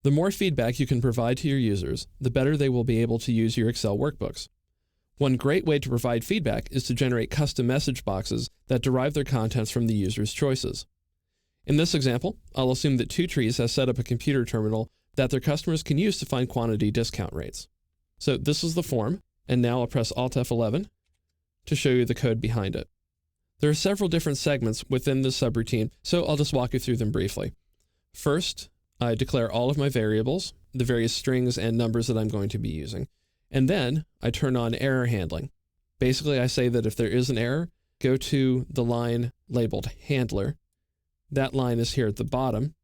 The more feedback you can provide to your users, the better they will be able to use your Excel workbooks. One great way to provide feedback is to generate custom message boxes that derive their contents from the user's choices. In this example, I'll assume that Two Trees has set up a computer terminal that their customers can use to find quantity discount rates. So this is the form, and now I'll press Alt F11 to show you the code behind it. There are several different segments within this subroutine, so I'll just walk you through them briefly. First, I declare all of my variables, the various strings and numbers that I'm going to be using. And then I turn on error handling. Basically, I say that if there is an error, go to the line labeled handler. That line is here at the bottom.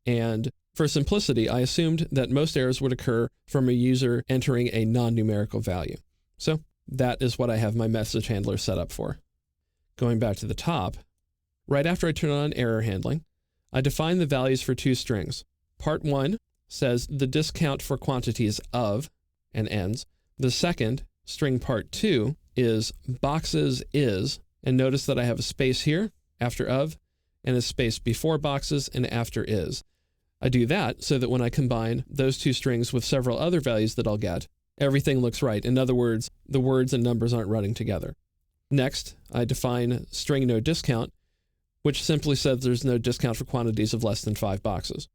And for simplicity, I assumed that most errors would occur from a user entering a non-numerical value. So that is what I have my message handler set up for. Going back to the top, right after I turn on error handling, I define the values for two strings. Part 1 says the discount for quantities of and ends. The second, string part 2, is boxes is, and notice that I have a space here after of, and a space before boxes and after is. I do that so that when I combine those two strings with several other values that I'll get, everything looks right. In other words, the words and numbers aren't running together. Next, I define string no discount, which simply says there's no discount for quantities of less than 5 boxes.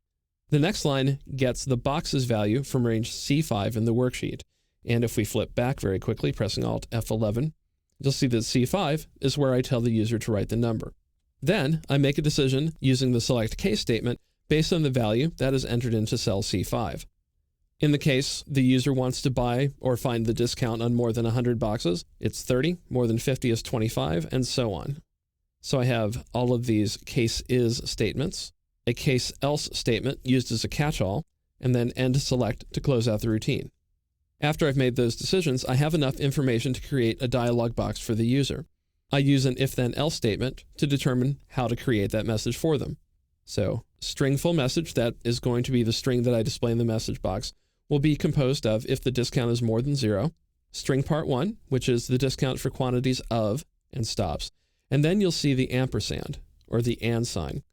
The next line gets the boxes value from range C5 in the worksheet. And if we flip back very quickly, pressing Alt F11, you'll see that C5 is where I tell the user to write the number. Then I make a decision using the select case statement based on the value that is entered into cell C5. In the case the user wants to buy or find the discount on more than 100 boxes, it's 30, more than 50 is 25, and so on. So I have all of these case is statements, a case else statement used as a catch-all, and then end select to close out the routine. After I've made those decisions, I have enough information to create a dialog box for the user. I use an if-then-else statement to determine how to create that message for them. So, string full message, that is going to be the string that I display in the message box, will be composed of if the discount is more than 0, string part 1, which is the discount for quantities of, and stops. And then you'll see the ampersand, or the and sign.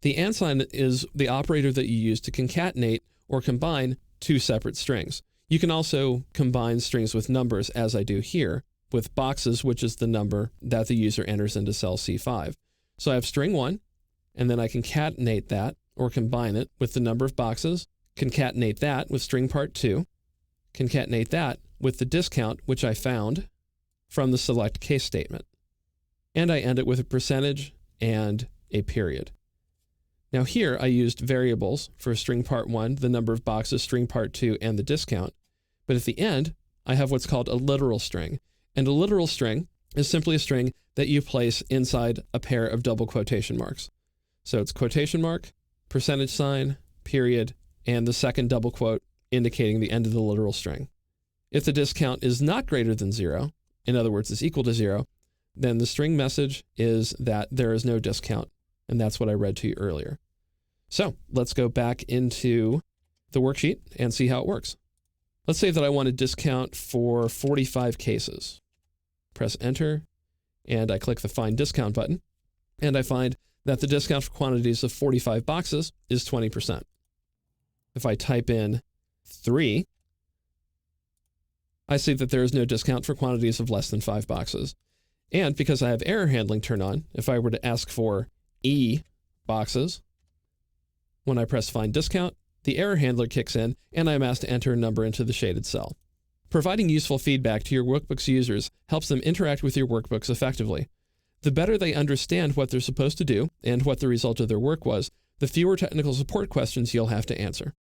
The and sign is the operator that you use to concatenate or combine two separate strings. You can also combine strings with numbers, as I do here, with boxes, which is the number that the user enters into cell C5. So I have string 1, and then I concatenate that, or combine it, with the number of boxes, concatenate that with string part 2, concatenate that with the discount, which I found from the select case statement. And I end it with a percentage and a period. Now here I used variables for string part 1, the number of boxes, string part 2, and the discount. But at the end, I have what's called a literal string. And a literal string is simply a string that you place inside a pair of double quotation marks. So it's quotation mark, percentage sign, period, and the second double quote indicating the end of the literal string. If the discount is not greater than 0, in other words, is equal to 0, then the string message is that there is no discount. And that's what I read to you earlier. So let's go back into the worksheet and see how it works. Let's say that I want a discount for 45 cases. Press enter, and I click the find discount button, and I find that the discount for quantities of 45 boxes is 20%. If I type in 3, I see that there is no discount for quantities of less than 5 boxes. And because I have error handling turned on, if I were to ask for E boxes, when I press find discount, the error handler kicks in and I'm asked to enter a number into the shaded cell. Providing useful feedback to your workbook's users helps them interact with your workbooks effectively. The better they understand what they're supposed to do and what the result of their work was, the fewer technical support questions you'll have to answer.